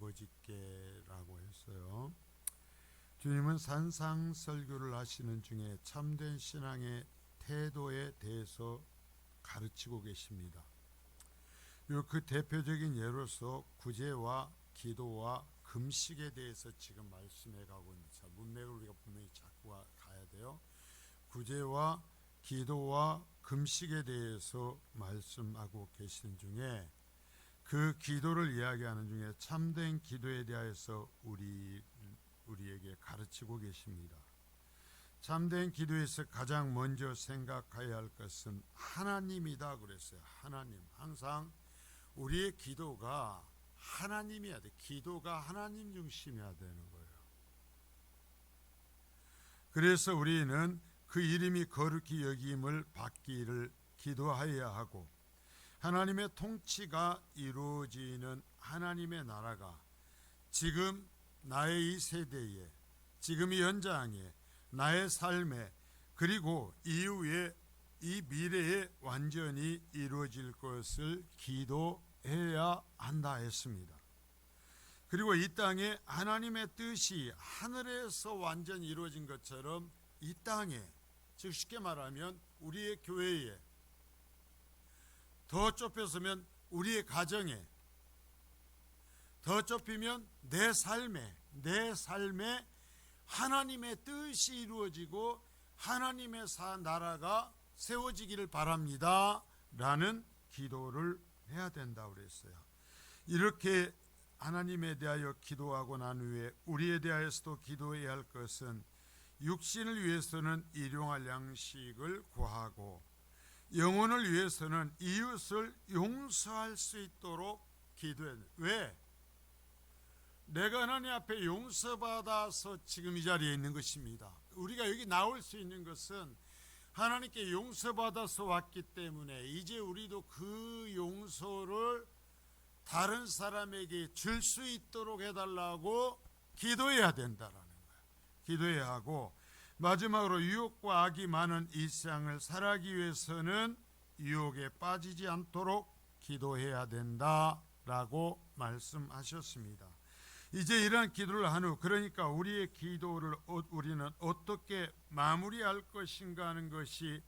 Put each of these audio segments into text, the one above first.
아버지께라고 했어요. 주님은 산상설교를 하시는 중에 참된 신앙의 태도에 대해서 가르치고 계십니다. 그 대표적인 예로서 구제와 기도와 금식에 대해서 지금 말씀해 가고 있습니다. 문맥을 우리가 분명히 잡고 가야 돼요. 구제와 기도와 금식에 대해서 말씀하고 계시는 중에 그 기도를 이야기하는 중에 참된 기도에 대해서 우리에게 가르치고 계십니다. 참된 기도에서 가장 먼저 생각해야 할 것은 하나님이다 그랬어요. 하나님. 항상 우리의 기도가 하나님이어야 돼. 기도가 하나님 중심이어야 되는 거예요. 그래서 우리는 그 이름이 거룩히 여김을 받기를 기도하여야 하고, 하나님의 통치가 이루어지는 하나님의 나라가 지금 나의 이 세대에, 지금 이 현장에, 나의 삶에, 그리고 이후에 이 미래에 완전히 이루어질 것을 기도해야 한다 했습니다. 그리고 이 땅에 하나님의 뜻이 하늘에서 완전히 이루어진 것처럼 이 땅에, 즉 쉽게 말하면 우리의 교회에, 더 좁혀서면 우리의 가정에, 더 좁히면 내 삶에 하나님의 뜻이 이루어지고 하나님의 나라가 세워지기를 바랍니다 라는 기도를 해야 된다고 그랬어요. 이렇게 하나님에 대하여 기도하고 난 후에 우리에 대하여서도 기도해야 할 것은, 육신을 위해서는 일용할 양식을 구하고 영혼을 위해서는 이웃을 용서할 수 있도록 기도해야 돼. 왜? 내가 하나님 앞에 용서받아서 지금 이 자리에 있는 것입니다. 우리가 여기 나올 수 있는 것은 하나님께 용서받아서 왔기 때문에 이제 우리도 그 용서를 다른 사람에게 줄 수 있도록 해달라고 기도해야 된다라는 거예요. 기도해야 하고, 마지막으로 유혹과 악이 많은 이 세상을 살아가기 위해서는 유혹에 빠지지 않도록 기도해야 된다라고 말씀하셨습니다. 이제 이러한 기도를 한 후, 그러니까 우리의 기도를 우리는 어떻게 마무리할 것인가 하는 것이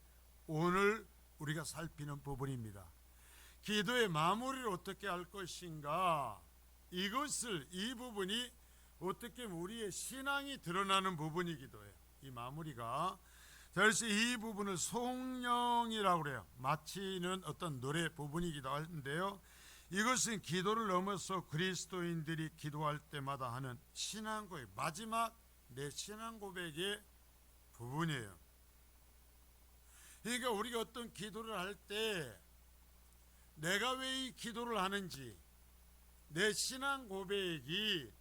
오늘 우리가 살피는 부분입니다. 기도의 마무리를 어떻게 할 것인가, 이 부분이 어떻게 우리의 신앙이 드러나는 부분이기도 해요. 이 마무리가. 그래서 이 부분을 송영이라고 그래요. 마치는 어떤 노래 부분이기도 한데요, 이것은 기도를 넘어서 그리스도인들이 기도할 때마다 하는 신앙 고백, 마지막 내 신앙 고백의 부분이에요. 그러니까 우리가 어떤 기도를 할 때 내가 왜 이 기도를 하는지, 내 신앙 고백이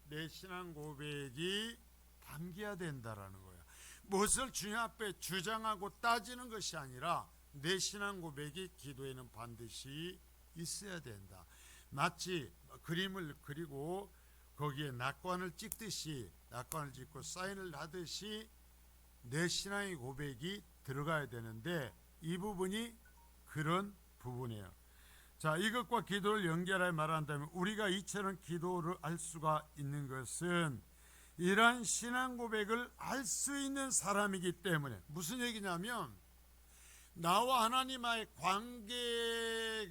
담겨야 된다라는 거예요. 무엇을 주님 앞에 주장하고 따지는 것이 아니라 내 신앙 고백이 기도에는 반드시 있어야 된다. 마치 그림을 그리고 거기에 낙관을 찍듯이, 낙관을 찍고 사인을 하듯이 내 신앙의 고백이 들어가야 되는데, 이 부분이 그런 부분이에요. 자, 이것과 기도를 연결하여 말한다면 우리가 이처럼 기도를 할 수가 있는 것은 이러한 신앙 고백을 할 수 있는 사람이기 때문에, 무슨 얘기냐면 나와 하나님과의 관계가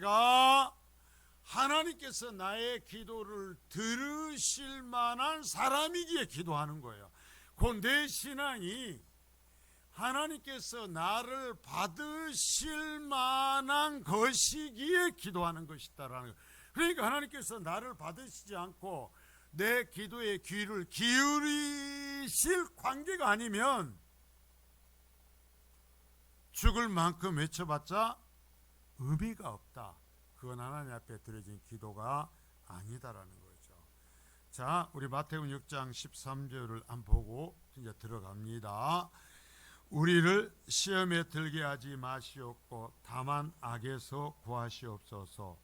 하나님께서 나의 기도를 들으실 만한 사람이기에 기도하는 거예요. 그 내 신앙이 하나님께서 나를 받으실 만한 것이기에 기도하는 것이다라는 거예요. 그러니까 하나님께서 나를 받으시지 않고 내 기도에 귀를 기울이실 관계가 아니면 죽을 만큼 외쳐봤자 의미가 없다. 그건 하나님 앞에 드려진 기도가 아니다라는 거죠. 자, 우리 마태복음 6장 13절을 한번 보고 이제 들어갑니다. 우리를 시험에 들게 하지 마시옵고 다만 악에서 구하시옵소서.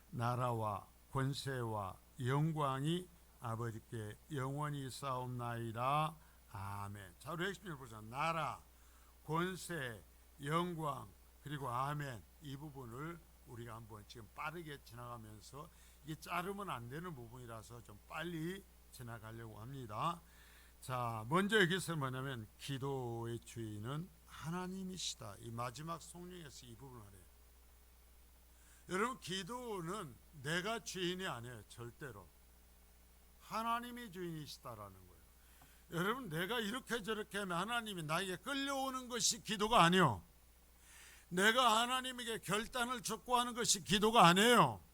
나라와 권세와 영광이 아버지께 영원히 있사옵나이다. 아멘. 자, 우리 핵심을 보자. 나라, 권세, 영광, 그리고 아멘. 이 부분을 우리가 한번 지금 빠르게 지나가면서 이게 자르면 안 되는 부분이라서 좀 빨리 지나가려고 합니다. 자, 먼저 여기서 뭐냐면 기도의 주인은 하나님이시다. 이 마지막 성령에서 이 부분을 해요. 여러분, 기도는 내가 주인이 아니에요. 절대로 하나님이 주인이시다라는 거예요. 여러분, 내가 이렇게 저렇게 하면 하나님이 나에게 끌려오는 것이 기도가 아니요, 내가 하나님에게 결단을 촉구하는 것이 기도가 아니에요.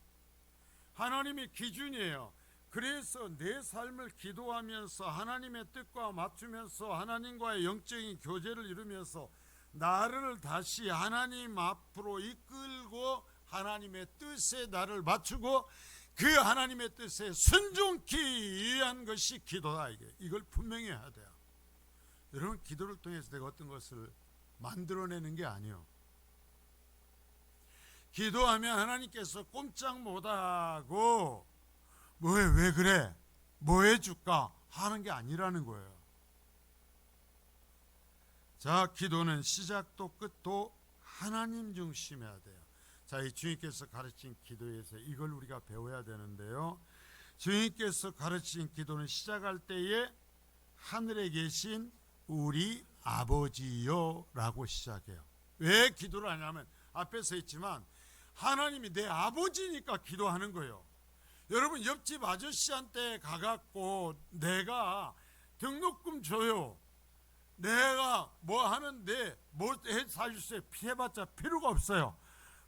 하나님이 기준이에요. 그래서 내 삶을 기도하면서 하나님의 뜻과 맞추면서 하나님과의 영적인 교제를 이루면서 나를 다시 하나님 앞으로 이끌고 하나님의 뜻에 나를 맞추고 그 하나님의 뜻에 순종케 위한 것이 기도다. 이걸 분명히 해야 돼요. 여러분, 기도를 통해서 내가 어떤 것을 만들어내는 게 아니에요. 기도하면 하나님께서 꼼짝 못하고 뭐해, 왜 그래, 뭐 해줄까 하는 게 아니라는 거예요. 자, 기도는 시작도 끝도 하나님 중심이어야 돼요. 자, 이 주님께서 가르친 기도에서 이걸 우리가 배워야 되는데요. 주님께서 가르친 기도는 시작할 때에 하늘에 계신 우리 아버지요 라고 시작해요. 왜 기도를 하냐면 앞에서 했지만 하나님이 내 아버지니까 기도하는 거예요. 여러분, 옆집 아저씨한테 가갖고 내가 등록금 줘요, 내가 뭐 하는데 뭐 사주세요 피해봤자 필요가 없어요.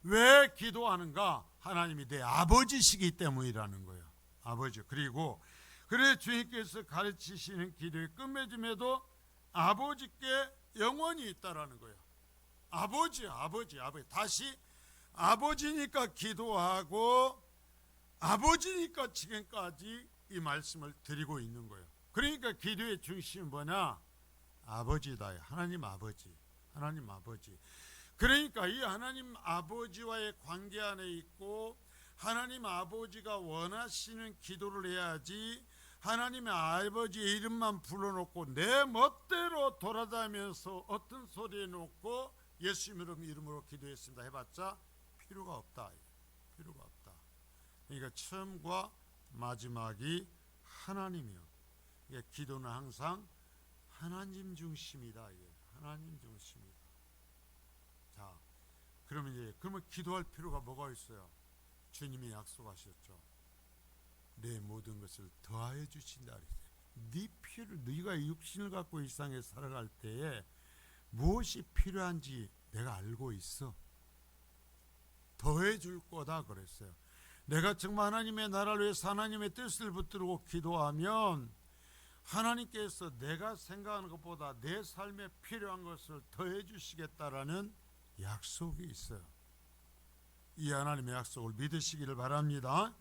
왜 기도하는가? 하나님이 내 아버지시기 때문이라는 거예요. 아버지. 그리고 그래 주님께서 가르치시는 기도의 끝맺음에도 아버지께 영원히 있다라는 거예요. 아버지. 다시 아버지니까 기도하고 아버지니까 지금까지 이 말씀을 드리고 있는 거예요. 그러니까 기도의 중심은 뭐냐? 아버지다. 하나님 아버지. 그러니까 이 하나님 아버지와의 관계 안에 있고 하나님 아버지가 원하시는 기도를 해야지, 하나님의 아버지의 이름만 불러놓고 내 멋대로 돌아다니면서 어떤 소리 해놓고 예수 이름으로 기도했습니다 해봤자 필요가 없다. 그러니까 처음과 마지막이 하나님이요. 기도는 항상 하나님 중심이다. 하나님 중심이다. 자, 그러면 기도할 필요가 뭐가 있어요? 주님이 약속하셨죠. 내 모든 것을 더하여 주신다. 네 필요, 네가 육신을 갖고 이 세상에 살아갈 때에 무엇이 필요한지 내가 알고 있어. 더해 줄 거다 그랬어요. 내가 정말 하나님의 나라를 위해서 하나님의 뜻을 붙들고 기도하면 하나님께서 내가 생각하는 것보다 내 삶에 필요한 것을 더해 주시겠다라는 약속이 있어요. 이 하나님의 약속을 믿으시기를 바랍니다.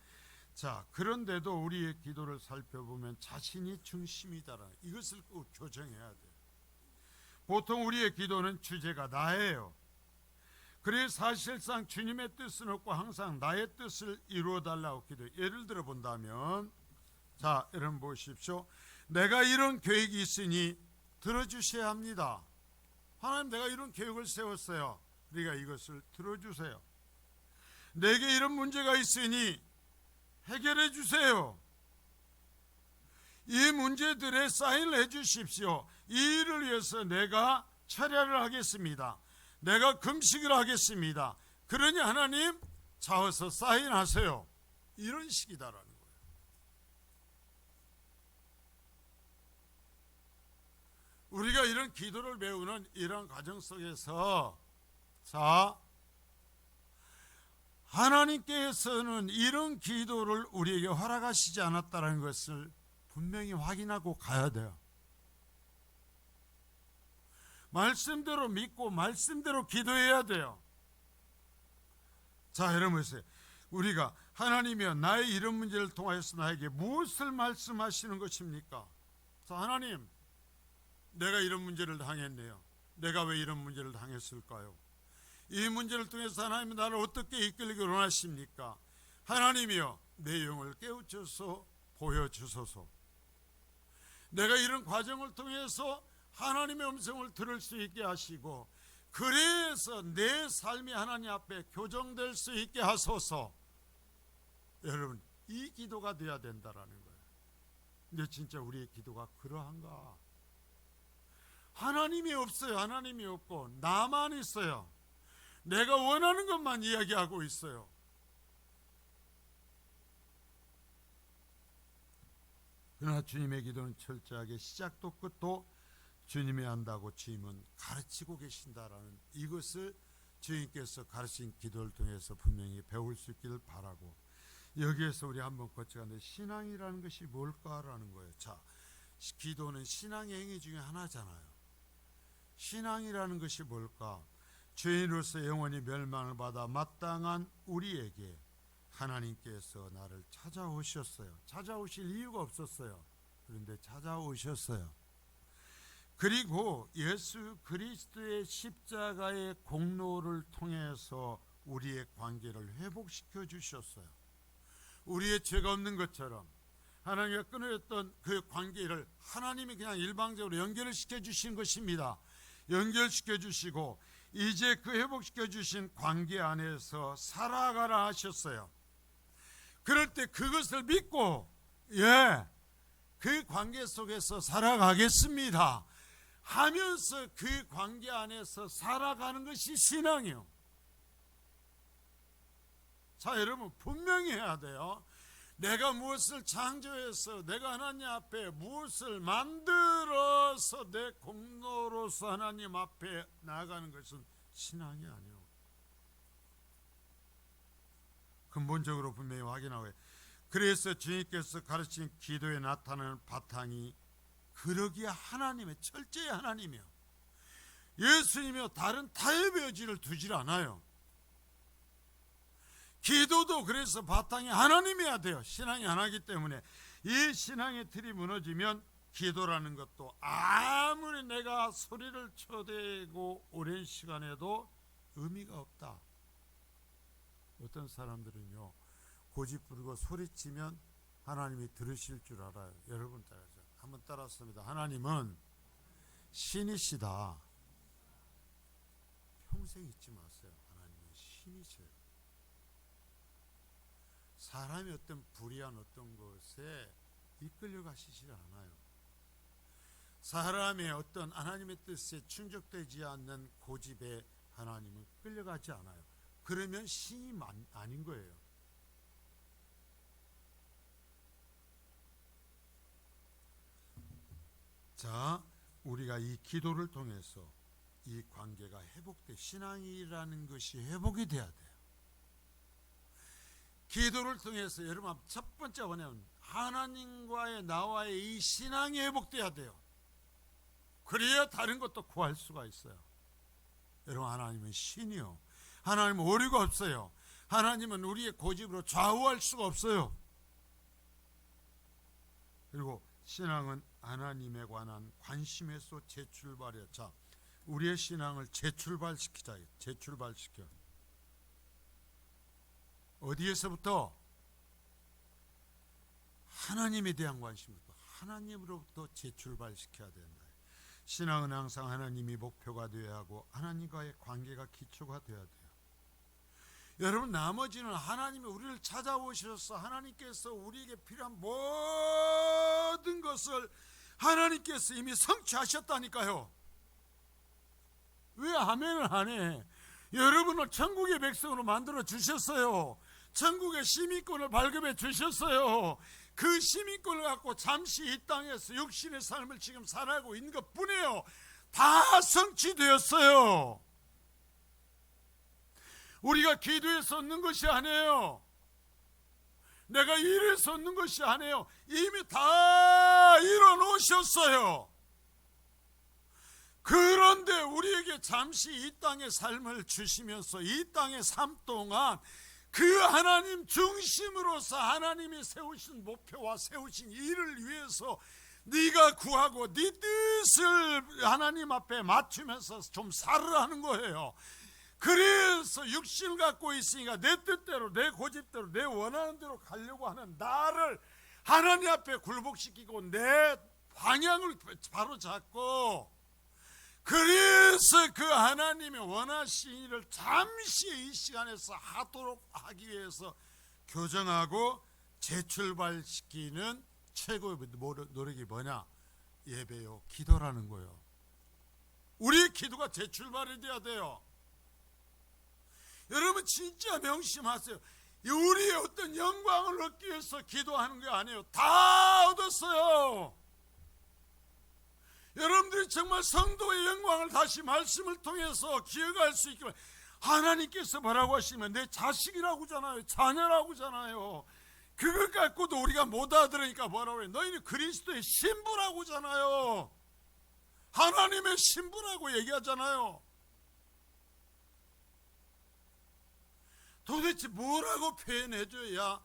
자, 그런데도 우리의 기도를 살펴보면 자신이 중심이다라는 이것을 꼭 교정해야 돼요. 보통 우리의 기도는 주제가 나예요. 그래서 사실상 주님의 뜻은 없고 항상 나의 뜻을 이루어달라고 기도해요. 예를 들어 본다면, 자, 여러분 보십시오. 내가 이런 계획이 있으니 들어주셔야 합니다. 하나님, 내가 이런 계획을 세웠어요. 우리가 이것을 들어주세요. 내게 이런 문제가 있으니 해결해 주세요. 이 문제들에 사인을 해 주십시오. 이 일을 위해서 내가 철야를 하겠습니다. 내가 금식을 하겠습니다. 그러니 하나님 자어서 사인하세요. 이런 식이다라는 거예요. 우리가 이런 기도를 배우는 이런 과정 속에서, 자, 하나님께서는 이런 기도를 우리에게 허락하시지 않았다는 것을 분명히 확인하고 가야 돼요. 말씀대로 믿고 말씀대로 기도해야 돼요. 자, 여러분 보세요. 우리가 하나님이여 나의 이런 문제를 통하여서 나에게 무엇을 말씀하시는 것입니까? 자, 하나님, 내가 이런 문제를 당했네요. 내가 왜 이런 문제를 당했을까요? 이 문제를 통해서 하나님이 나를 어떻게 이끌기 원하십니까? 하나님이여 내 영을 깨우쳐서 보여주소서. 내가 이런 과정을 통해서 하나님의 음성을 들을 수 있게 하시고, 그래서 내 삶이 하나님 앞에 교정될 수 있게 하소서. 여러분, 이 기도가 돼야 된다라는 거예요. 근데 진짜 우리의 기도가 그러한가? 하나님이 없어요. 하나님이 없고 나만 있어요. 내가 원하는 것만 이야기하고 있어요. 그러나 주님의 기도는 철저하게 시작도 끝도 주님이 한다고 주님은 가르치고 계신다라는 이것을 주님께서 가르친 기도를 통해서 분명히 배울 수 있기를 바라고, 여기에서 우리 한번 거쳐가는데 신앙이라는 것이 뭘까라는 거예요. 자, 기도는 신앙의 행위 중에 하나잖아요. 신앙이라는 것이 뭘까? 죄인으로서 영원히 멸망을 받아 마땅한 우리에게 하나님께서 나를 찾아오셨어요. 찾아오실 이유가 없었어요. 그런데 찾아오셨어요. 그리고 예수 그리스도의 십자가의 공로를 통해서 우리의 관계를 회복시켜 주셨어요. 우리의 죄가 없는 것처럼 하나님과 끊어졌던 그 관계를 하나님이 그냥 일방적으로 연결을 시켜 주신 것입니다. 연결시켜 주시고 이제 그 회복시켜 주신 관계 안에서 살아가라 하셨어요. 그럴 때 그것을 믿고 그 관계 속에서 살아가겠습니다 하면서 그 관계 안에서 살아가는 것이 신앙이요. 자, 여러분 분명히 해야 돼요. 내가 무엇을 창조해서 내가 하나님 앞에 무엇을 만들어서 내 공로로서 하나님 앞에 나아가는 것은 신앙이 아니요. 근본적으로 분명히 확인하고, 그래서 주님께서 가르친 기도에 나타나는 바탕이 그러기에 하나님의 철저히 하나님이요. 예수님이요 다른 타협의 여지를 두질 않아요. 기도도 그래서 바탕이 하나님이어야 돼요. 신앙이 하나이기 때문에 이 신앙의 틀이 무너지면 기도라는 것도 아무리 내가 소리를 쳐대고 오랜 시간에도 의미가 없다. 어떤 사람들은요 고집 부리고 소리치면 하나님이 들으실 줄 알아요. 여러분 따라서 한번 따라했습니다. 하나님은 신이시다. 평생 잊지 마세요. 하나님은 신이세요. 사람이 어떤 불의한 어떤 것에 이끌려 가시지 않아요. 사람의 어떤 하나님의 뜻에 충족되지 않는 고집에 하나님은 끌려가지 않아요. 그러면 신이 아닌 거예요. 자, 우리가 이 기도를 통해서 이 관계가 회복돼, 신앙이라는 것이 회복이 돼야 돼요. 기도를 통해서 여러분 첫 번째 뭐냐면 하나님과의 나와의 이 신앙이 회복돼야 돼요. 그래야 다른 것도 구할 수가 있어요. 여러분 하나님은 신이요. 하나님은 오류가 없어요. 하나님은 우리의 고집으로 좌우할 수가 없어요. 그리고 신앙은 하나님에 관한 관심에서 재출발이야. 자, 우리의 신앙을 재출발시키자. 재출발시켜. 어디에서부터? 하나님에 대한 관심부터, 하나님으로부터 재출발시켜야 된다. 신앙은 항상 하나님이 목표가 되어야 하고 하나님과의 관계가 기초가 되어야 돼요. 여러분 나머지는 하나님이 우리를 찾아오셔서 하나님께서 우리에게 필요한 모든 것을 하나님께서 이미 성취하셨다니까요. 왜 아멘을 안 해? 여러분을 천국의 백성으로 만들어 주셨어요. 천국의 시민권을 발급해 주셨어요. 그 시민권을 갖고 잠시 이 땅에서 육신의 삶을 지금 살아가고 있는 것 뿐이에요. 다 성취되었어요. 우리가 기도해서 얻는 것이 아니에요. 내가 일해서 얻는 것이 아니에요. 이미 다 이뤄놓으셨어요. 그런데 우리에게 잠시 이 땅의 삶을 주시면서 이 땅의 삶 동안 그 하나님 중심으로서 하나님이 세우신 목표와 세우신 일을 위해서 네가 구하고 네 뜻을 하나님 앞에 맞추면서 좀 살으라는 거예요. 그래서 육신을 갖고 있으니까 내 뜻대로 내 고집대로 내 원하는 대로 가려고 하는 나를 하나님 앞에 굴복시키고 내 방향을 바로 잡고, 그래서 그 하나님이 원하신 일을 잠시 이 시간에서 하도록 하기 위해서 교정하고 재출발시키는 최고의 노력이 뭐냐? 예배요, 기도라는 거예요. 우리의 기도가 재출발이 돼야 돼요. 여러분 진짜 명심하세요. 우리의 어떤 영광을 얻기 위해서 기도하는 게 아니에요. 다 얻었어요. 여러분들이 정말 성도의 영광을 다시 말씀을 통해서 기억할 수 있기를, 하나님께서 뭐라고 하시면 내 자식이라고 하잖아요. 자녀라고 하잖아요. 그것 갖고도 우리가 못 알아들으니까 뭐라고 해요? 너희는 그리스도의 신부라고 하잖아요. 하나님의 신부라고 얘기하잖아요. 도대체 뭐라고 표현해줘야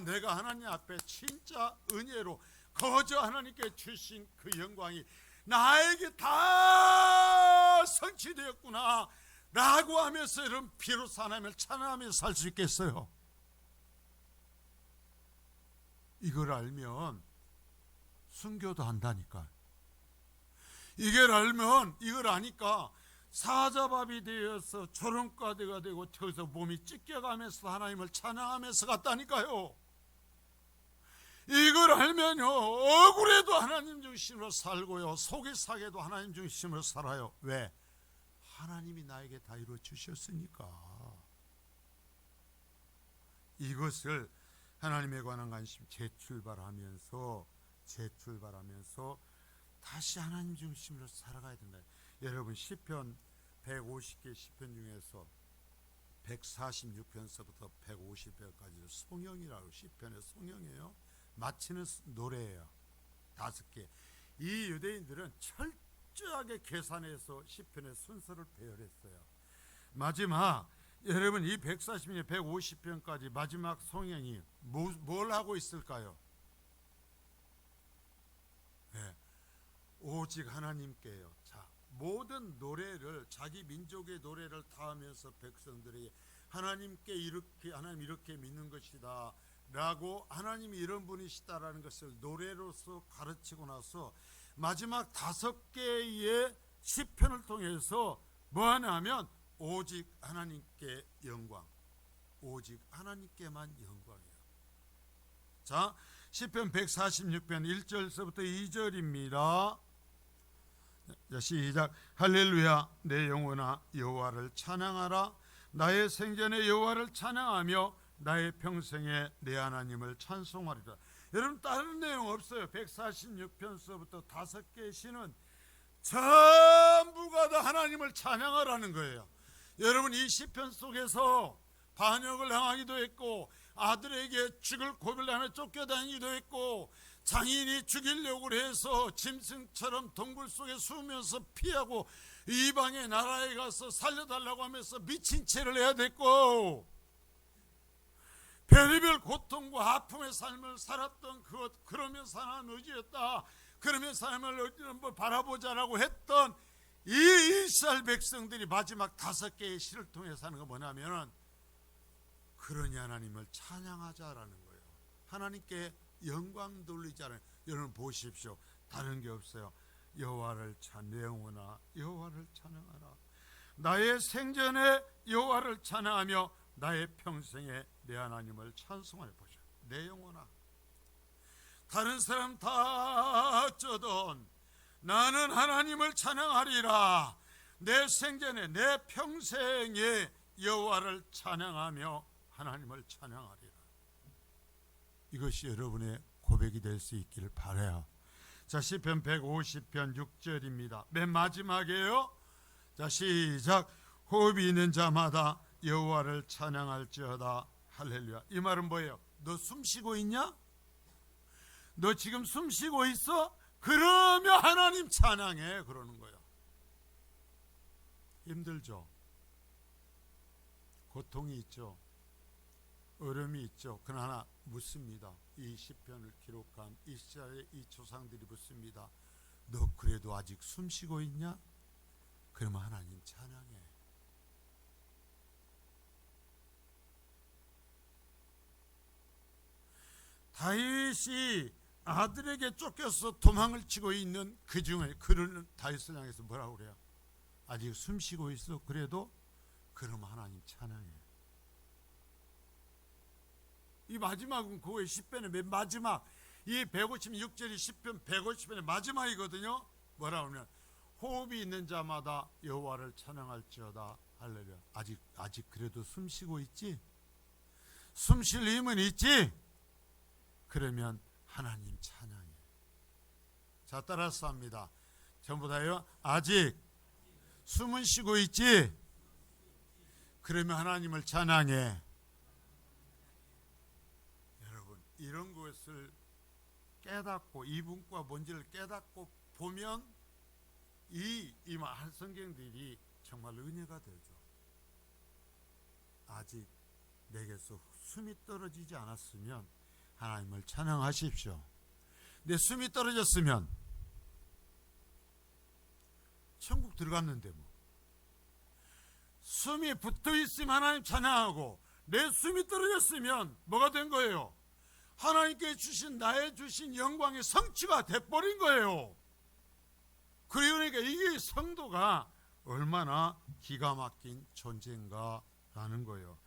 내가 하나님 앞에 진짜 은혜로 거저 하나님께 주신 그 영광이 나에게 다 성취되었구나 라고 하면서 이런 비로소 하나님을 찬양하면서 살 수 있겠어요? 이걸 알면 순교도 한다니까. 이걸 알면, 이걸 아니까 사자밥이 되어서 조롱가대가 되고 저기서 몸이 찢겨가면서 하나님을 찬양하면서 갔다니까요. 이걸 알면요, 억울해도 하나님 중심으로 살고요, 속이 상해도 하나님 중심으로 살아요. 왜? 하나님이 나에게 다 이루어 주셨으니까. 이것을 하나님에 관한 관심 재출발하면서 다시 하나님 중심으로 살아가야 된다. 여러분 시편 150개 시편 중에서 146편서부터 150편까지 송영이라고, 시편의 송영이에요. 마치는 노래예요. 5개. 이 유대인들은 철저하게 계산해서 시편의 순서를 배열했어요. 마지막 여러분 이 140년 150편까지 마지막 송영이 뭘 하고 있을까요? 네. 오직 하나님께요. 자, 모든 노래를, 자기 민족의 노래를 다 하면서 백성들에게 하나님께 하나님 이렇게 믿는 것이다 라고, 하나님이 이런 분이시다라는 것을 노래로서 가르치고 나서 마지막 5개의 시편을 통해서 뭐 하냐면 오직 하나님께 영광, 오직 하나님께만 영광이에요. 자, 시편 146편 1절서부터 2절입니다. 자, 시작. 할렐루야, 내 영혼아 여호와를 찬양하라. 나의 생전에 여호와를 찬양하며 나의 평생에 내 하나님을 찬송하리라. 여러분 다른 내용 없어요. 146편서부터 5개의 시는 전부가 다 하나님을 찬양하라는 거예요. 여러분 이 시편 속에서 반역을 행하기도 했고, 아들에게 죽을 고비를 하며 쫓겨다니기도 했고, 장인이 죽이려고 해서 짐승처럼 동굴 속에 숨으면서 피하고 이방의 나라에 가서 살려달라고 하면서 미친 채를 해야 됐고, 별의별 고통과 아픔의 삶을 살았던 그러면서 하나님 의지였다, 그러면서 하나님을 바라보자라고 했던 이 이스라엘 백성들이 마지막 5개의 시를 통해서 하는 거 뭐냐면, 그러니 하나님을 찬양하자라는 거예요. 하나님께 영광 돌리자라는. 여러분 보십시오. 다른 게 없어요. 여호와를 내 영혼아 여호와를 찬양하라. 나의 생전에 여호와를 찬양하며 나의 평생에 내 하나님을 찬송하라. 보죠. 내 영혼아. 다른 사람 다 어쩌던 나는 하나님을 찬양하리라. 내 생전에 내 평생에 여호와를 찬양하며 하나님을 찬양하리라. 이것이 여러분의 고백이 될 수 있기를 바라요. 자, 시편 150편 6절입니다. 맨 마지막이에요. 자, 시작. 호흡이 있는 자마다 여호와를 찬양할지어다. 할렐루야. 이 말은 뭐예요? 너 숨 쉬고 있냐? 너 지금 숨 쉬고 있어? 그러면 하나님 찬양해, 그러는 거예요. 힘들죠? 고통이 있죠? 어려움이 있죠? 그러나 묻습니다. 이 시편을 기록한 이스라엘의 이 조상들이 묻습니다. 너 그래도 아직 숨 쉬고 있냐? 그러면 하나님 찬양해. 다윗이 아들에게 쫓겨서 도망을 치고 있는 그 중에 그를 다윗을 향해서 뭐라고 그래요? 아직 숨 쉬고 있어? 그래도 그럼 하나님 찬양해. 이 마지막은 그거의 10편의 맨 마지막, 이 156절이 10편 150편의 마지막이거든요. 뭐라 하면 호흡이 있는 자마다 여호와를 찬양할지어다. 할렐루야. 아직 그래도 숨 쉬고 있지? 숨 쉴 힘은 있지? 그러면 하나님 찬양해. 자, 따라서 합니다. 전부 다요. 아직 숨은 쉬고 있지? 그러면 하나님을 찬양해. 여러분, 이런 것을 깨닫고 이분과 뭔지를 깨닫고 보면 이 성경들이 정말 은혜가 되죠. 아직 내게서 숨이 떨어지지 않았으면 하나님을 찬양하십시오. 내 숨이 떨어졌으면 천국 들어갔는데 뭐. 숨이 붙어 있으면 하나님 찬양하고, 내 숨이 떨어졌으면 뭐가 된 거예요? 하나님께 주신 나의 주신 영광의 성취가 돼버린 거예요. 그러니까 이게 성도가 얼마나 기가 막힌 존재인가라는 거예요.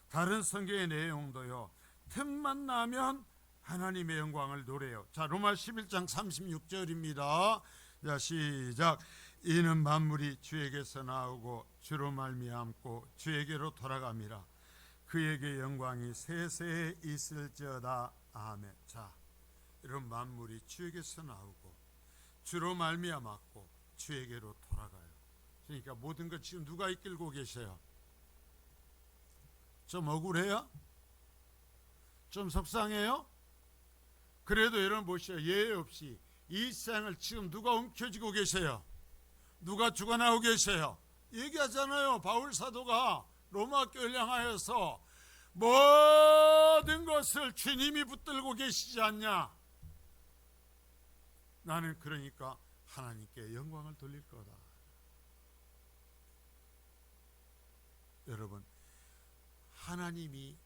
다른 성경의 내용도요. 틈만 나면 하나님의 영광을 노래요. 자, 로마 11장 36절입니다. 자, 시작. 이는 만물이 주에게서 나오고 주로 말미암고 주에게로 돌아갑니다. 그에게 영광이 세세에 있을지어다. 아멘. 자, 이런 만물이 주에게서 나오고 주로 말미암았고 주에게로 돌아가요. 그러니까 모든 것 지금 누가 이끌고 계세요? 좀 억울해요? 좀 속상해요? 그래도 여러분 보시오. 예외 없이 이 세상을 지금 누가 움켜쥐고 계세요? 누가 주관하고 계세요? 얘기하잖아요. 바울 사도가 로마 교회를 향하여서 모든 것을 주님이 붙들고 계시지 않냐? 나는 그러니까 하나님께 영광을 돌릴 거다. 여러분, 하나님이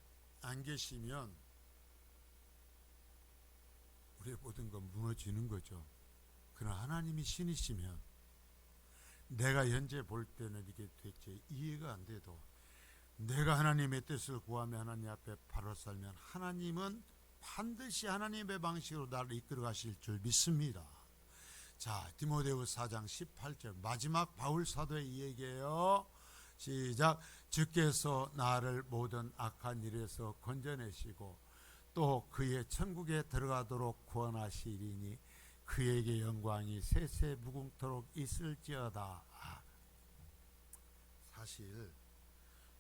안 계시면 우리의 모든 건 무너지는 거죠. 그러나 하나님이 신이시면 내가 현재 볼 때는 이게 대체 이해가 안 돼도 내가 하나님의 뜻을 구하며 하나님 앞에 바로 살면 하나님은 반드시 하나님의 방식으로 나를 이끌어 가실 줄 믿습니다. 자, 디모데후서 4장 18절 마지막 바울 사도의 이 얘기예요. 시작. 주께서 나를 모든 악한 일에서 건져내시고 또 그의 천국에 들어가도록 구원하시리니 그에게 영광이 세세 무궁토록 있을지어다. 사실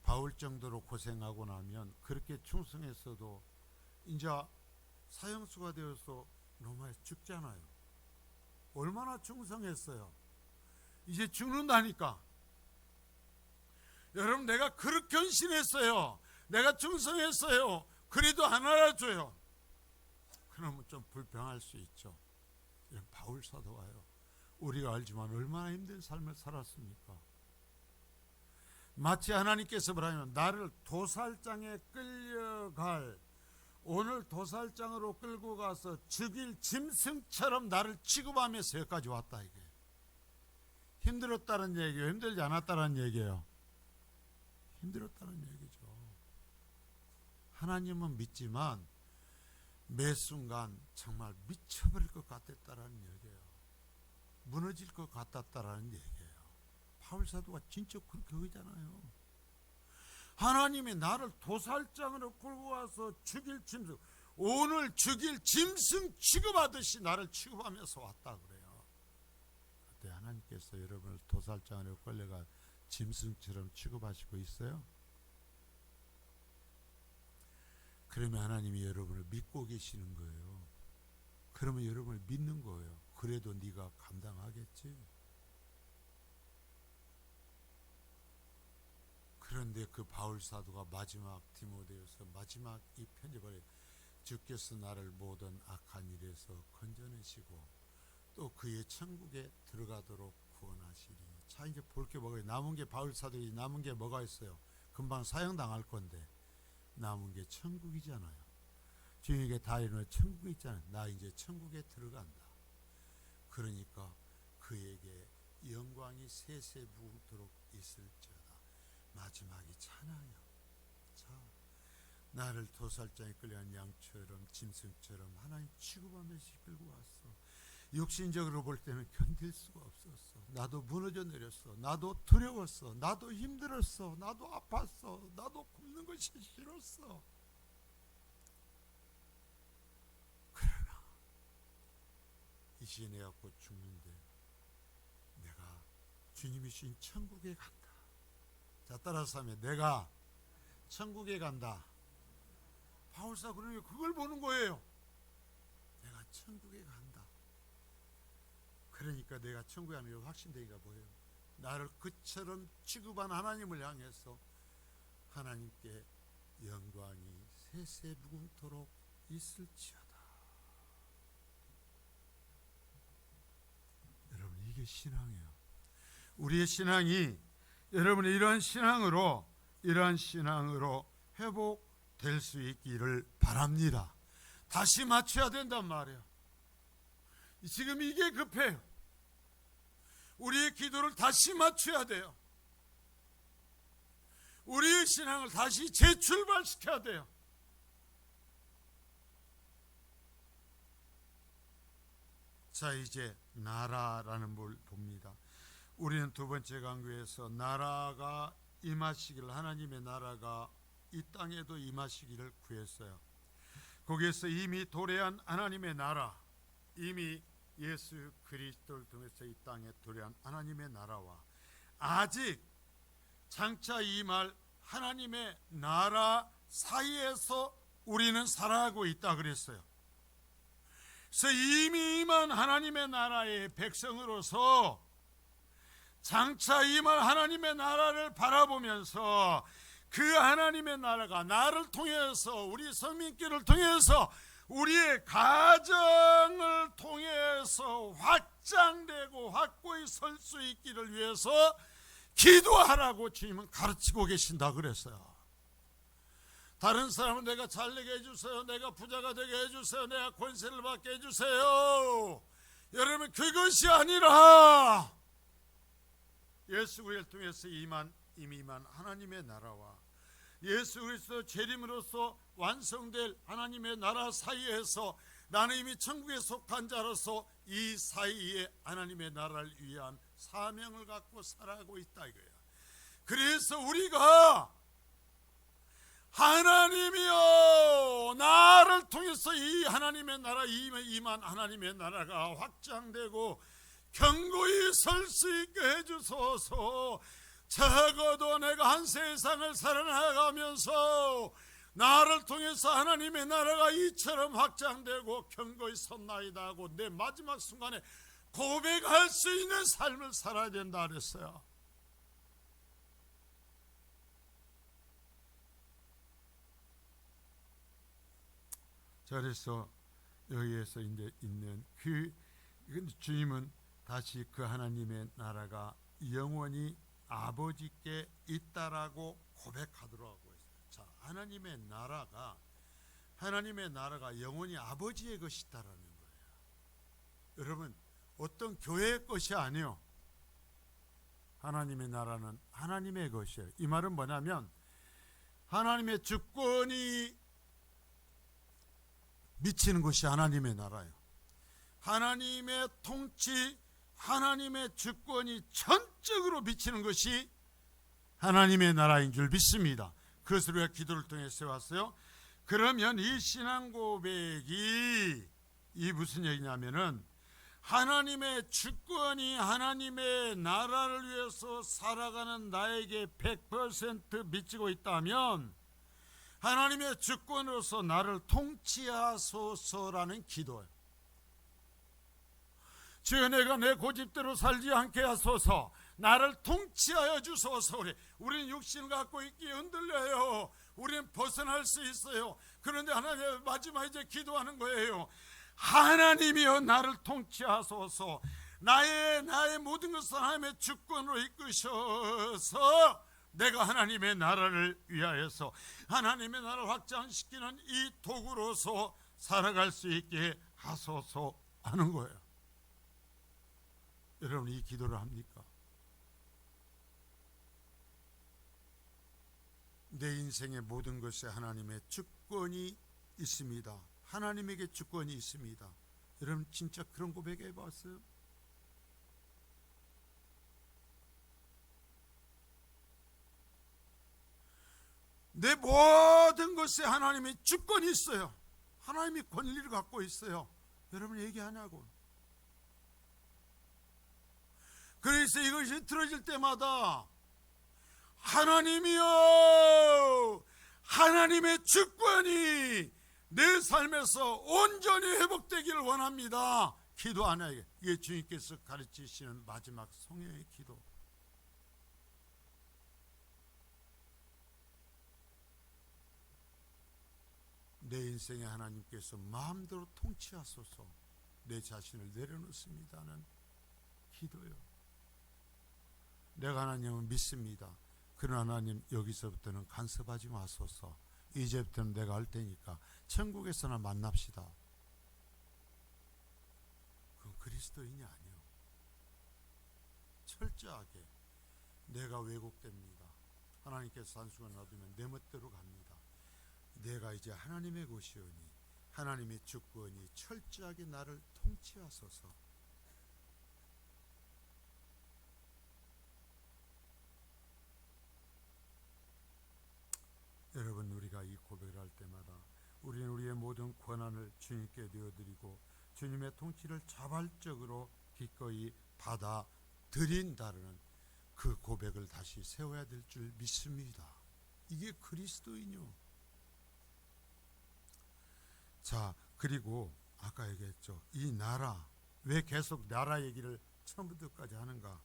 바울 정도로 고생하고 나면 그렇게 충성했어도 이제 사형수가 되어서 로마에 죽잖아요. 얼마나 충성했어요. 이제 죽는다니까. 여러분, 내가 그렇게 헌신했어요. 내가 충성했어요. 그래도 안 알아줘요. 그러면 좀 불평할 수 있죠. 이런 바울 사도가요. 우리가 알지만 얼마나 힘든 삶을 살았습니까? 마치 하나님께서 뭐라면 나를 도살장에 끌려갈, 오늘 도살장으로 끌고 가서 죽일 짐승처럼 나를 취급하면서 여기까지 왔다. 이게 힘들었다는 얘기예요? 힘들지 않았다는 얘기예요? 힘들었다는 얘기죠. 하나님은 믿지만 매 순간 정말 미쳐버릴 것 같았다라는 얘기예요. 무너질 것 같았다라는 얘기예요. 바울 사도가 진짜 그렇게 의잖아요. 하나님이 나를 도살장으로 끌고 와서 죽일 짐승, 오늘 죽일 짐승 취급하듯이 나를 취급하면서 왔다 그래요. 그때 하나님께서 여러분을 도살장으로 끌려가 짐승처럼 취급하시고 있어요? 그러면 하나님이 여러분을 믿고 계시는 거예요. 그러면 여러분을 믿는 거예요. 그래도 네가 감당하겠지? 그런데 그 바울 사도가 마지막 디모데후서 마지막 이 편집을 주께서 나를 모든 악한 일에서 건져내시고 또 그의 천국에 들어가도록 구원하시리니. 자, 이제 볼 게 뭐가 있어요? 남은 게 바울 사도이 남은 게 뭐가 있어요? 금방 사형당할 건데 남은 게 천국이잖아요. 주님에게 다 이루는 천국이 있잖아요. 나 이제 천국에 들어간다. 그러니까 그에게 영광이 세세 무궁토록 있을지어다. 마지막이 찬양이요. 자, 나를 도살장에 끌려간 양처럼 짐승처럼 하나님 취급하면서 끌고 왔어. 육신적으로 볼 때는 견딜 수가 없었어. 나도 무너져 내렸어. 나도 두려웠어. 나도 힘들었어. 나도 아팠어. 나도 굶는 것이 싫었어. 그러나 이제 내가 곧 죽는데 내가 주님이 주신 천국에 간다. 자, 따라서 하면 내가 천국에 간다. 바울사 그러면 그걸 보는 거예요. 내가 천국에 간다. 그러니까 내가 천국에 가는 게 확신되기가 뭐예요? 나를 그처럼 취급한 하나님을 향해서 하나님께 영광이 세세 무궁토록 있을지어다. 여러분, 이게 신앙이에요. 우리의 신앙이 여러분의 이러한 신앙으로 회복될 수 있기를 바랍니다. 다시 맞춰야 된단 말이에요. 지금 이게 급해요. 우리의 기도를 다시 맞춰야 돼요. 우리의 신앙을 다시 재출발시켜야 돼요. 자, 이제 나라라는 걸 봅니다. 우리는 두 번째 강구에서 나라가 임하시기를, 하나님의 나라가 이 땅에도 임하시기를 구했어요. 거기에서 이미 도래한 하나님의 나라, 이미 예수 그리스도를 통해서 이 땅에 도래한 하나님의 나라와 아직 장차 임할 하나님의 나라 사이에서 우리는 살아가고 있다 그랬어요. 그래서 이미 임한 하나님의 나라의 백성으로서 장차 임할 하나님의 나라를 바라보면서 그 하나님의 나라가 나를 통해서, 우리 성민교를 통해서, 우리의 가정을 통해서 확장되고 확고히 설 수 있기를 위해서 기도하라고 주님은 가르치고 계신다 그랬어요. 다른 사람은 내가 잘 되게 해주세요, 내가 부자가 되게 해주세요, 내가 권세를 받게 해주세요. 여러분, 그것이 아니라 예수 그리스도를 통해서 이미 임한 하나님의 나라와 예수 그리스도 재림으로써 완성될 하나님의 나라 사이에서 나는 이미 천국에 속한 자로서 이 사이에 하나님의 나라를 위한 사명을 갖고 살아가고 있다 이거예요. 그래서 우리가 하나님이여, 나를 통해서 이 하나님의 나라, 임한 하나님의 나라가 확장되고 견고히 설 수 있게 해주소서. 적어도 내가 한 세상을 살아나가면서 나를 통해서 하나님의 나라가 이처럼 확장되고 견고히 섰나이다 하고 내 마지막 순간에 고백할 수 있는 삶을 살아야 된다 그랬어요. 그래서 여기에서 이제 있는 주님은 다시 그 하나님의 나라가 영원히 아버지께 있다라고 고백하도록 하고 있어요. 자, 하나님의 나라가 영원히 아버지의 것이다라는 거예요. 여러분, 어떤 교회의 것이 아니요, 하나님의 나라는 하나님의 것이에요. 이 말은 뭐냐면 하나님의 주권이 미치는 것이 하나님의 나라예요. 하나님의 통치, 하나님의 주권이 전적으로 미치는 것이 하나님의 나라인 줄 믿습니다. 그것을 우리가 기도를 통해 세웠어요. 그러면 이 신앙 고백이 무슨 얘기냐면은 하나님의 주권이 하나님의 나라를 위해서 살아가는 나에게 100% 미치고 있다면 하나님의 주권으로서 나를 통치하소서라는 기도예요. 주여, 내가 내 고집대로 살지 않게 하소서. 나를 통치하여 주소서. 우리는 육신을 갖고 있기에 흔들려요. 우리는 벗어날 수 있어요. 그런데 하나님, 마지막 이제 기도하는 거예요. 하나님이여, 나를 통치하소서. 나의 모든 것을 하나님의 주권으로 이끄셔서 내가 하나님의 나라를 위하여서 하나님의 나라를 확장시키는 이 도구로서 살아갈 수 있게 하소서 하는 거예요. 여러분, 이 기도를 합니까? 내 인생의 모든 것에 하나님의 주권이 있습니다. 하나님에게 주권이 있습니다. 여러분 진짜 그런 고백해 봤어요? 내 모든 것에 하나님의 주권이 있어요. 하나님이 권리를 갖고 있어요. 여러분 얘기하냐고. 그래서 이것이 들어질 때마다 하나님이여, 하나님의 주권이 내 삶에서 온전히 회복되기를 원합니다. 기도하나요? 이게 주님께서 가르치시는 마지막 성령의 기도. 내 인생에 하나님께서 마음대로 통치하소서. 내 자신을 내려놓습니다는 기도요. 내가 하나님을 믿습니다. 그러나 하나님 여기서부터는 간섭하지 마소서. 이제부터는 내가 할 테니까 천국에서나 만납시다. 그건 그리스도인이 아니요. 철저하게 내가 왜곡됩니다. 하나님께서 한순간 놔두면 내 멋대로 갑니다. 내가 이제 하나님의 것이오니 하나님의 주권이 철저하게 나를 통치하소서. 여러분 우리가 이 고백을 할 때마다 우리는 우리의 모든 권한을 주님께 내어드리고 주님의 통치를 자발적으로 기꺼이 받아들인다는 그 고백을 다시 세워야 될 줄 믿습니다. 이게 그리스도인이요. 자, 그리고 아까 얘기했죠. 이 나라, 왜 계속 나라 얘기를 처음부터까지 하는가?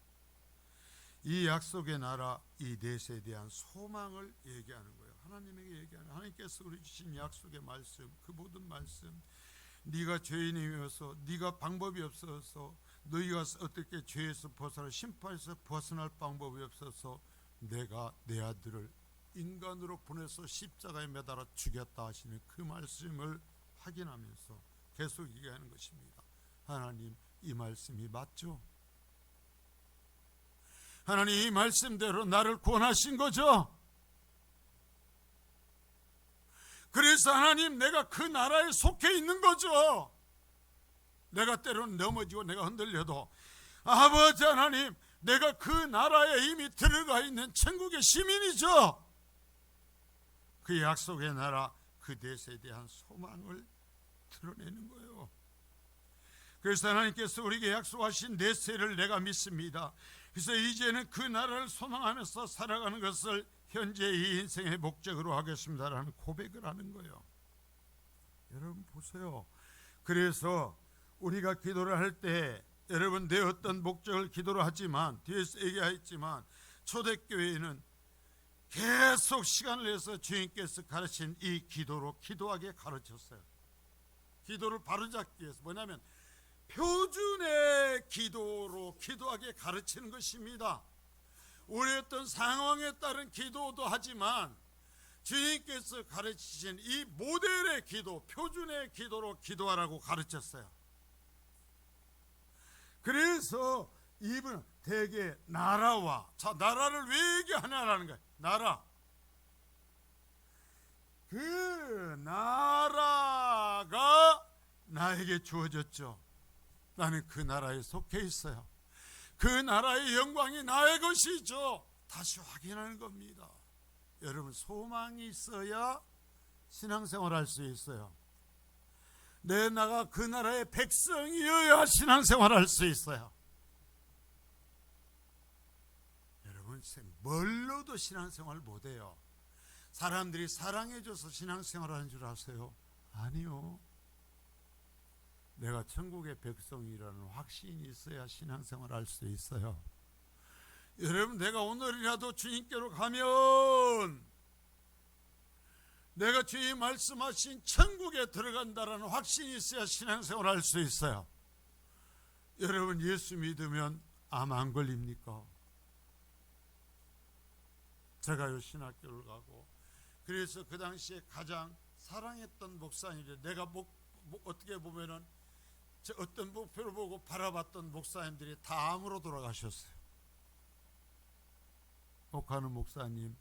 이 약속의 나라, 이 넷에 대한 소망을 얘기하는 거예요. 하나님에게 얘기하는, 하나님께서 우리 주신 약속의 말씀, 그 모든 말씀, 네가 죄인이어서, 네가 방법이 없어서, 너희가 어떻게 죄에서 벗어나 심판에서 벗어날 방법이 없어서 내가 내 아들을 인간으로 보내서 십자가에 매달아 죽였다 하시는 그 말씀을 확인하면서 계속 얘기하는 것입니다. 하나님, 이 말씀이 맞죠? 하나님, 이 말씀대로 나를 구원하신 거죠? 그래서 하나님, 내가 그 나라에 속해 있는 거죠? 내가 때로는 넘어지고 내가 흔들려도 아버지 하나님, 내가 그 나라에 이미 들어가 있는 천국의 시민이죠? 그 약속의 나라, 그 넷에 대한 소망을 드러내는 거예요. 그래서 하나님께서 우리에게 약속하신 넷세를 내가 믿습니다. 그래서 이제는 그 나라를 소망하면서 살아가는 것을 현재 이 인생의 목적으로 하겠습니다라는 고백을 하는 거예요. 여러분 보세요. 그래서 우리가 기도를 할 때 여러분 내 어떤 목적을 기도를 하지만 뒤에서 얘기했지만 초대교회에는 계속 시간을 내서 주님께서 가르친 이 기도로 기도하게 가르쳤어요. 기도를 바로잡기 위해서 뭐냐면 표준의 기도로 기도하게 가르치는 것입니다. 우리 어떤 상황에 따른 기도도 하지만 주님께서 가르치신 이 모델의 기도, 표준의 기도로 기도하라고 가르쳤어요. 그래서 이분은 대개 나라와, 자, 나라를 왜 얘기하냐라는 거예요. 나라. 그 나라가 나에게 주어졌죠. 나는 그 나라에 속해 있어요. 그 나라의 영광이 나의 것이죠. 다시 확인하는 겁니다. 여러분, 소망이 있어야 신앙생활 할 수 있어요. 내 나가 그 나라의 백성이어야 신앙생활 할 수 있어요. 여러분, 뭘로도 신앙생활 못해요. 사람들이 사랑해줘서 신앙생활 하는 줄 아세요? 아니요. 내가 천국의 백성이라는 확신이 있어야 신앙생활 할 수 있어요. 여러분, 내가 오늘이라도 주님께로 가면 내가 주님 말씀하신 천국에 들어간다라는 확신이 있어야 신앙생활 할 수 있어요. 여러분, 예수 믿으면 암 안 걸립니까? 제가요 신학교를 가고 그래서 그 당시에 가장 사랑했던 목사님들, 내가 어떻게 보면은 어떤 목표를 보고 바라봤던 목사님들이 다 암으로 돌아가셨어요. 목하는 목사님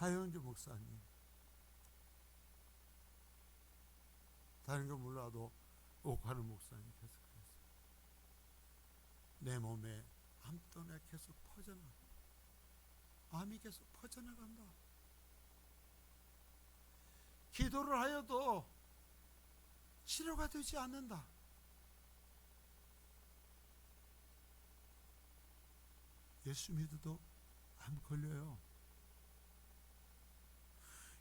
하영주 목사님, 다른 거 몰라도 옥하는 목사님 계속 그랬어요. 내 몸에 암도가 계속 퍼져나가, 암이 계속 퍼져나간다. 기도를 하여도 치료가 되지 않는다. 예수 믿어도 암 걸려요.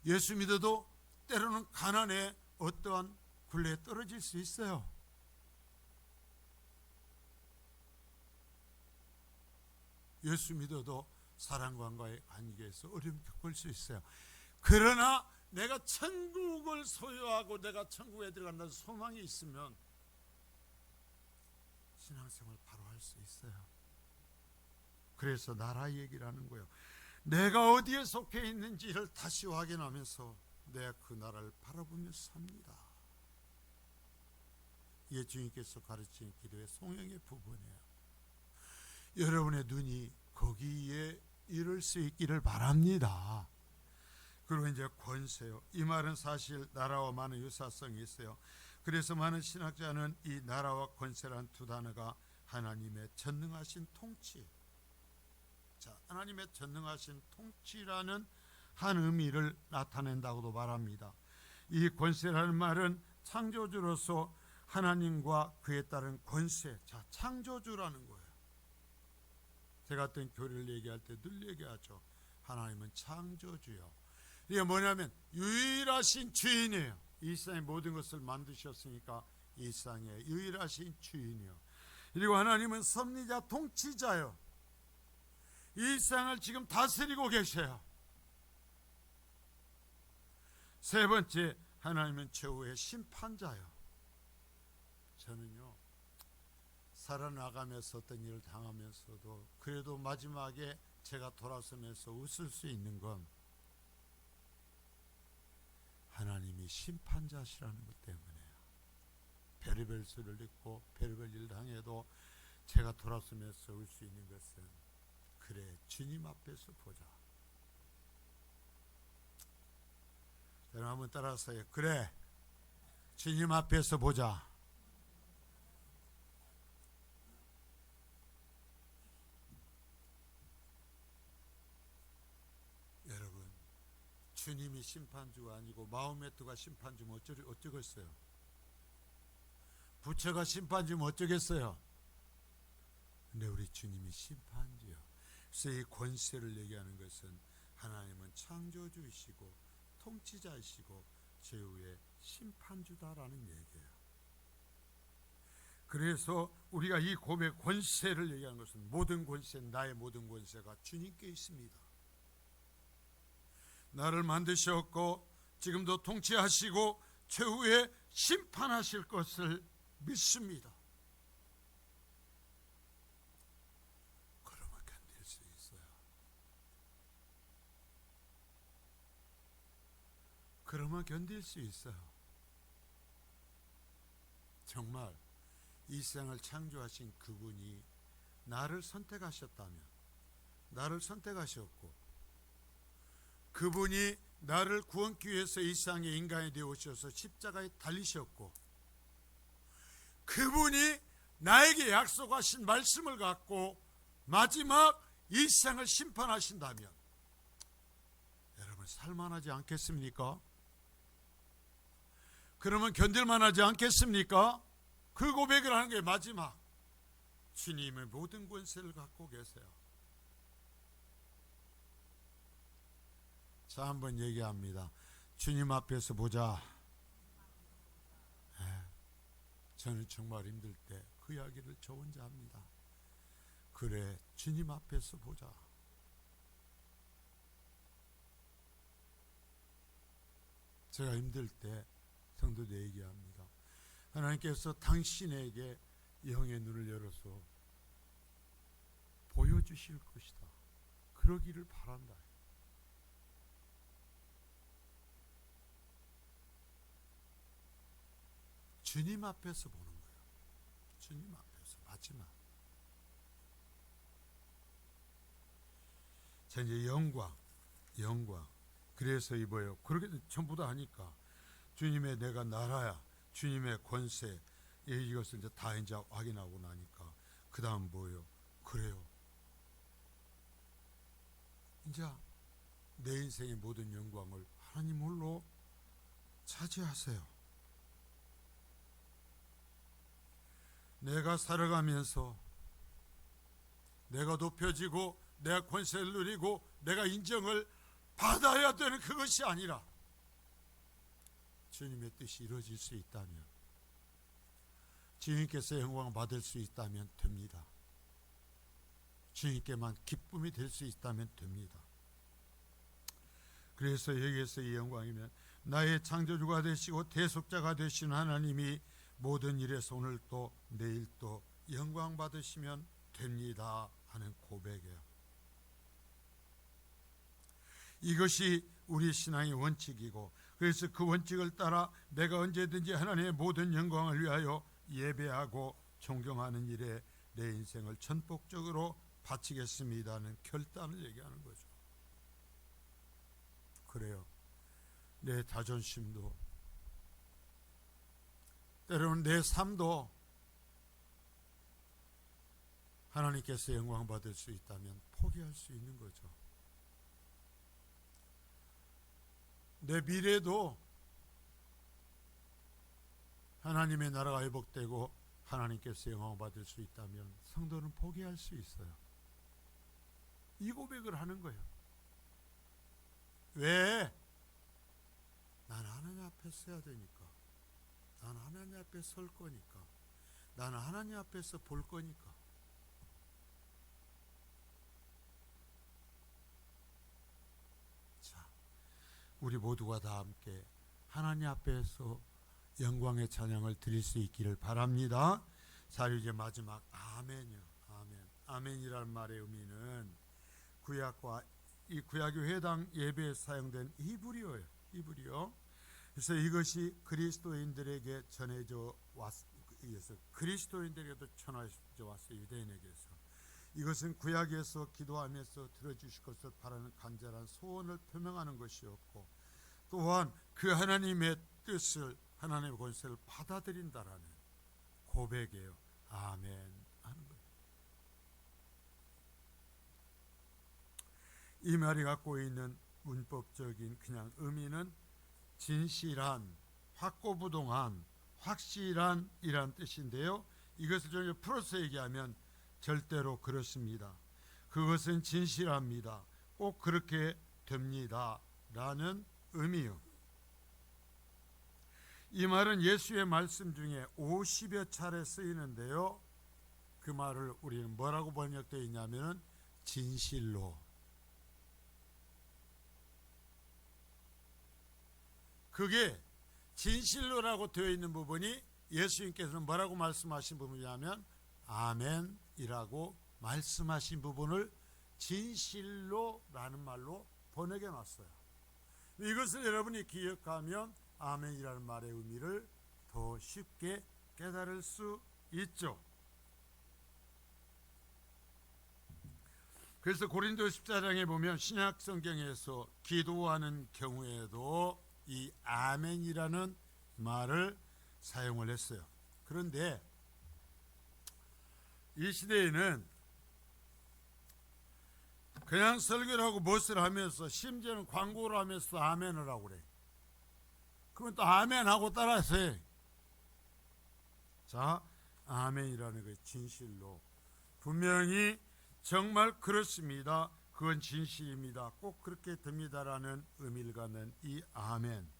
예수 믿어도 때로는 가난에 어떠한 굴레에 떨어질 수 있어요. 예수 믿어도 사랑과의 관계에서 어려움 겪을 수 있어요. 그러나 내가 천국을 소유하고 내가 천국에 들어간다는 소망이 있으면 신앙생활 바로 할 수 있어요. 그래서 나라 얘기를 하는 거예요. 내가 어디에 속해 있는지를 다시 확인하면서 내가 그 나라를 바라보며 삽니다. 이게 주님께서 가르치는 기도의 송영의 부분이에요. 여러분의 눈이 거기에 이룰 수 있기를 바랍니다. 그리고 이제 권세요. 이 말은 사실 나라와 많은 유사성이 있어요. 그래서 많은 신학자는 이 나라와 권세라는 두 단어가 하나님의 전능하신 통치, 자, 하나님의 전능하신 통치라는 한 의미를 나타낸다고도 말합니다. 이 권세라는 말은 창조주로서 하나님과 그에 따른 권세, 자, 창조주라는 거예요. 제가 어떤 교리를 얘기할 때 늘 얘기하죠. 하나님은 창조주요. 이게 뭐냐면 유일하신 주인이에요. 이 세상의 모든 것을 만드셨으니까 이 세상의 유일하신 주인이요. 그리고 하나님은 섭리자 통치자요. 이 세상을 지금 다스리고 계셔요. 세 번째, 하나님은 최후의 심판자요. 저는요, 살아나가면서 어떤 일을 당하면서도 그래도 마지막에 제가 돌아서면서 웃을 수 있는 건 하나님이 심판자시라는 것 때문에요. 별의별 수를 듣고 별의별 일을 당해도 제가 돌아서면서 울 수 있는 것은 그래, 주님 앞에서 보자. 여러분 한번 따라서요. 그래, 주님 앞에서 보자. 여러분, 주님이 심판주가 아니고 마호메트가 심판주면 어쩌겠어요? 부처가 심판주면 어쩌겠어요? 근데 우리 주님이 심판주요. 그래서 이 권세를 얘기하는 것은 하나님은 창조주이시고 통치자이시고 최후의 심판주다라는 얘기예요. 그래서 우리가 이 고백 권세를 얘기하는 것은 모든 권세, 나의 모든 권세가 주님께 있습니다. 나를 만드셨고 지금도 통치하시고 최후에 심판하실 것을 믿습니다. 그러면 견딜 수 있어요. 그러면 견딜 수 있어요. 정말 이 세상을 창조하신 그분이 나를 선택하셨다면, 나를 선택하셨고 그분이 나를 구원기 위해서 이 세상에 인간이 되어 오셔서 십자가에 달리셨고 그분이 나에게 약속하신 말씀을 갖고 마지막 이 세상을 심판하신다면 여러분 살만하지 않겠습니까? 그러면 견딜만하지 않겠습니까? 그 고백을 하는 게 마지막 주님의 모든 권세를 갖고 계세요. 자, 한번 얘기합니다. 주님 앞에서 보자. 저는 정말 힘들 때 그 이야기를 저 혼자 합니다. 그래, 주님 앞에서 보자. 제가 힘들 때 성도들 얘기합니다. 하나님께서 당신에게 영의 눈을 열어서 보여주실 것이다. 그러기를 바란다. 주님 앞에서 보는 거예요. 주님 앞에서 마지막. 자, 이제 영광. 그래서 입어요. 그렇게 전부 다 하니까 주님의 내가 나라야, 주님의 권세, 이것을 이제 다 이제 확인하고 나니까 그 다음 뭐예요? 그래요. 이제 내 인생의 모든 영광을 하나님 홀로 차지하세요. 내가 살아가면서 내가 높여지고 내가 권세를 누리고 내가 인정을 받아야 되는 그것이 아니라 주님의 뜻이 이루어질 수 있다면, 주님께서 영광을 받을 수 있다면 됩니다. 주님께만 기쁨이 될 수 있다면 됩니다. 그래서 여기에서 이 영광이면 나의 창조주가 되시고 대속자가 되신 하나님이 모든 일에서 오늘도 내일도 영광 받으시면 됩니다 하는 고백이에요. 이것이 우리 신앙의 원칙이고, 그래서 그 원칙을 따라 내가 언제든지 하나님의 모든 영광을 위하여 예배하고 존경하는 일에 내 인생을 전폭적으로 바치겠습니다는 결단을 얘기하는 거죠. 그래요. 내 자존심도, 때로는 내 삶도 하나님께서 영광 받을 수 있다면 포기할 수 있는 거죠. 내 미래도 하나님의 나라가 회복되고 하나님께서 영광 받을 수 있다면 성도는 포기할 수 있어요. 이 고백을 하는 거예요. 왜? 난 하나님 앞에 서야 되니까. 난 하나님 앞에 설 거니까. 나는 하나님 앞에서 볼 거니까. 자, 우리 모두가 다 함께 하나님 앞에서 영광의 찬양을 드릴 수 있기를 바랍니다. 자, 이제 마지막 아멘이요. 아멘. 아멘이라는 말의 의미는 구약과 이 구약의 회당 예배에 사용된 히브리어예요. 히브리어. 그래서 이것이 그리스도인들에게 전해져 왔어요. 그리스도인들에게도 전해져 왔어요. 유대인에게서. 이것은 구약에서 기도하면서 들어주실 것을 바라는 간절한 소원을 표명하는 것이었고, 또한 그 하나님의 뜻을, 하나님의 권세를 받아들인다라는 고백이에요. 아멘 하는 거예요. 이 말이 갖고 있는 문법적인 그냥 의미는 진실한, 확고부동한, 확실한 이란 뜻인데요. 이것을 좀 풀어서 얘기하면 절대로 그렇습니다. 그것은 진실합니다. 꼭 그렇게 됩니다 라는 의미요. 이 말은 예수의 말씀 중에 50여 차례 쓰이는데요. 그 말을 우리는 뭐라고 번역되어 있냐면 진실로. 그게 진실로라고 되어 있는 부분이 예수님께서는 뭐라고 말씀하신 부분이냐면 아멘이라고 말씀하신 부분을 진실로라는 말로 번역해 놨어요. 이것을 여러분이 기억하면 아멘이라는 말의 의미를 더 쉽게 깨달을 수 있죠. 그래서 고린도 14장에 보면 신약 성경에서 기도하는 경우에도 이 아멘이라는 말을 사용을 했어요. 그런데 이 시대에는 그냥 설교를 하고 무엇을 하면서 심지어는 광고를 하면서 아멘을 하고 그래. 그러면 또 아멘하고 따라서 해. 자, 아멘이라는 게 진실로, 분명히 정말 그렇습니다, 그건 진실입니다, 꼭 그렇게 됩니다라는 의미를 갖는 이 아멘,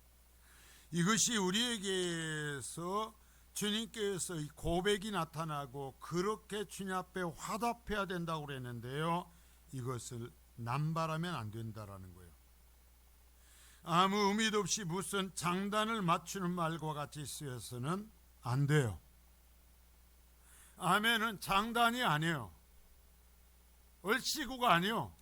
이것이 우리에게서 주님께서 이 고백이 나타나고 그렇게 주님 앞에 화답해야 된다고 그랬는데요, 이것을 남발하면 안 된다라는 거예요. 아무 의미도 없이 무슨 장단을 맞추는 말과 같이 쓰여서는 안 돼요. 아멘은 장단이 아니에요. 얼씨구가 아니에요.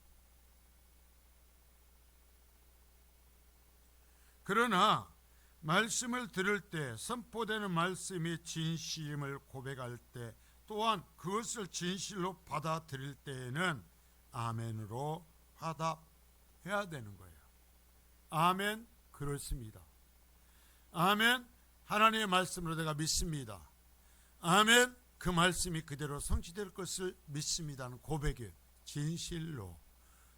그러나 말씀을 들을 때, 선포되는 말씀이 진심을 고백할 때, 또한 그것을 진실로 받아들일 때에는 아멘으로 화답해야 되는 거예요. 아멘. 그렇습니다. 아멘. 하나님의 말씀으로 내가 믿습니다. 아멘. 그 말씀이 그대로 성취될 것을 믿습니다는 고백이에요. 진실로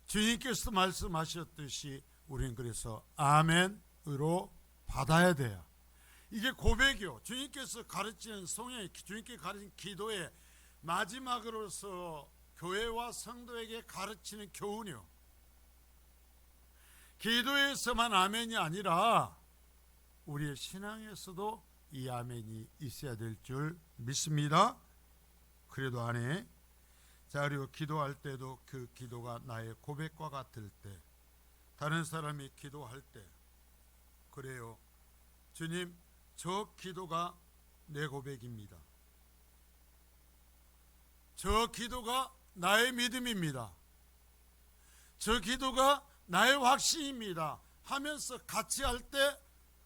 주님께서 말씀하셨듯이 우리는 그래서 아멘으로 받아야 돼요. 이게 고백이요. 주님께서 가르치는 성령, 주님께서 가르치는 기도의 마지막으로서 교회와 성도에게 가르치는 교훈이요. 기도에서만 아멘이 아니라 우리의 신앙에서도 이 아멘이 있어야 될 줄 믿습니다. 그래도 안 해. 자, 그리고 기도할 때도 그 기도가 나의 고백과 같을 때, 다른 사람이 기도할 때, 그래요. 주님, 저 기도가 내 고백입니다. 저 기도가 나의 믿음입니다. 저 기도가 나의 확신입니다 하면서 같이 할 때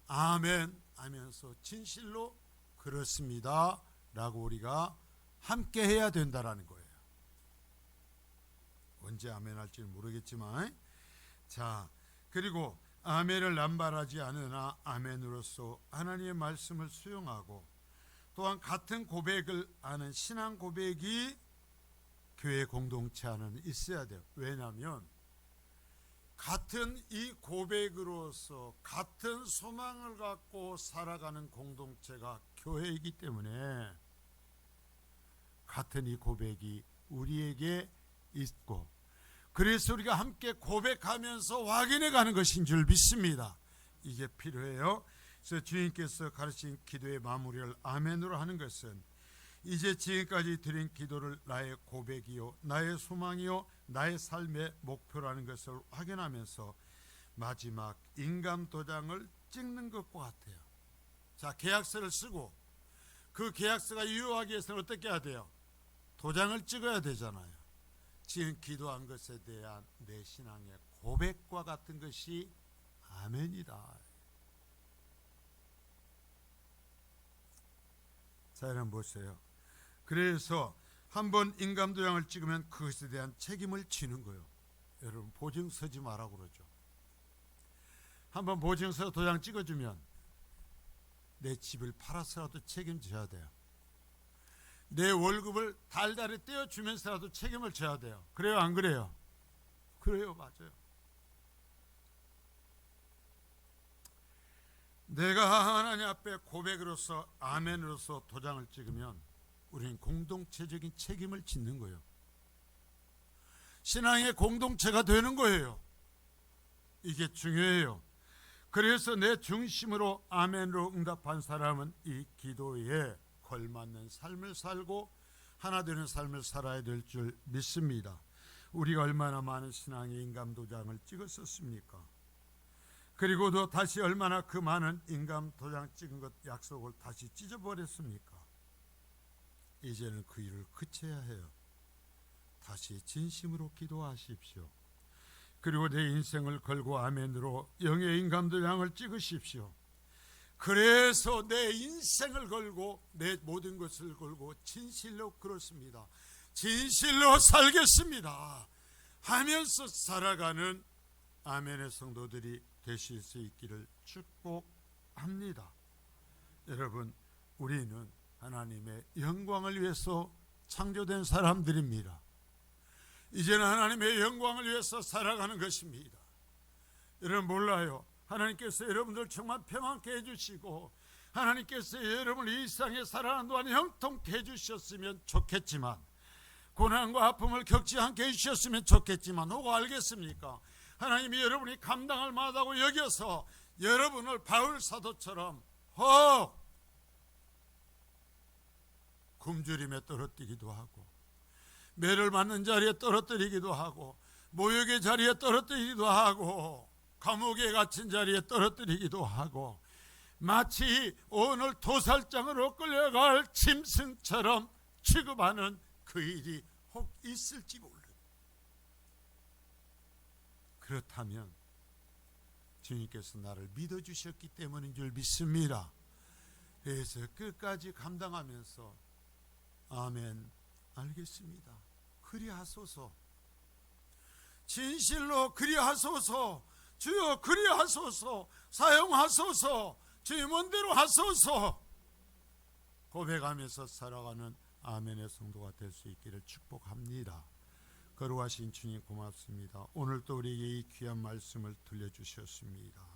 아멘 하면서 진실로 그렇습니다 라고 우리가 함께 해야 된다라는 거예요. 언제 아멘 할지는 모르겠지만, 자, 그리고 아멘을 남발하지 않으나 아멘으로서 하나님의 말씀을 수용하고, 또한 같은 고백을 하는 신앙 고백이 교회 공동체 안에는 있어야 돼요. 왜냐하면 같은 이 고백으로서 같은 소망을 갖고 살아가는 공동체가 교회이기 때문에 같은 이 고백이 우리에게 있고, 그래서 우리가 함께 고백하면서 확인해 가는 것인 줄 믿습니다. 이게 필요해요. 그래서 주님께서 가르친 기도의 마무리를 아멘으로 하는 것은 이제 지금까지 드린 기도를 나의 고백이요, 나의 소망이요, 나의 삶의 목표라는 것을 확인하면서 마지막 인감 도장을 찍는 것과 같아요. 자, 계약서를 쓰고 그 계약서가 유효하기 위해서는 어떻게 해야 돼요? 도장을 찍어야 되잖아요. 지금 기도한 것에 대한 내 신앙의 고백과 같은 것이 아멘이다. 자, 여러분 보세요. 그래서 한번 인감도장을 찍으면 그것에 대한 책임을 지는 거예요. 여러분 보증 서지 말라고 그러죠. 한번 보증서 도장 찍어주면 내 집을 팔아서라도 책임져야 돼요. 내 월급을 달달이 떼어주면서라도 책임을 져야 돼요. 그래요, 안 그래요? 그래요, 맞아요. 내가 하나님 앞에 고백으로서 아멘으로서 도장을 찍으면 우리는 공동체적인 책임을 짓는 거예요. 신앙의 공동체가 되는 거예요. 이게 중요해요. 그래서 내 중심으로 아멘으로 응답한 사람은 이 기도에 걸맞는 삶을 살고 하나 되는 삶을 살아야 될 줄 믿습니다. 우리가 얼마나 많은 신앙의 인감도장을 찍었었습니까? 그리고 또 다시 얼마나 그 많은 인감도장 찍은 것 약속을 다시 찢어버렸습니까? 이제는 그 일을 그쳐야 해요. 다시 진심으로 기도하십시오. 그리고 내 인생을 걸고 아멘으로 영의 인감도장을 찍으십시오. 그래서 내 인생을 걸고 내 모든 것을 걸고 진실로 그렇습니다, 진실로 살겠습니다 하면서 살아가는 아멘의 성도들이 되실 수 있기를 축복합니다. 여러분, 우리는 하나님의 영광을 위해서 창조된 사람들입니다. 이제는 하나님의 영광을 위해서 살아가는 것입니다. 여러분 몰라요. 하나님께서 여러분들 정말 평안케 해주시고 하나님께서 여러분을 이 세상에 살아가는 동안 형통케 해주셨으면 좋겠지만, 고난과 아픔을 겪지 않게 해주셨으면 좋겠지만, 혹 알겠습니까? 하나님이 여러분이 감당할 만하다고 여겨서 여러분을 바울 사도처럼 혹 굶주림에 떨어뜨리기도 하고, 매를 맞는 자리에 떨어뜨리기도 하고, 모욕의 자리에 떨어뜨리기도 하고, 감옥에 갇힌 자리에 떨어뜨리기도 하고, 마치 오늘 도살장으로 끌려갈 짐승처럼 취급하는 그 일이 혹 있을지 몰라요. 그렇다면 주님께서 나를 믿어주셨기 때문인 줄 믿습니다. 그래서 끝까지 감당하면서 아멘, 알겠습니다, 그리하소서, 진실로 그리하소서, 주여 그리하소서, 사용하소서, 주의 먼대로 하소서 고백하면서 살아가는 아멘의 성도가 될 수 있기를 축복합니다. 거룩하신 주님 고맙습니다. 오늘도 우리에게 이 귀한 말씀을 들려주셨습니다.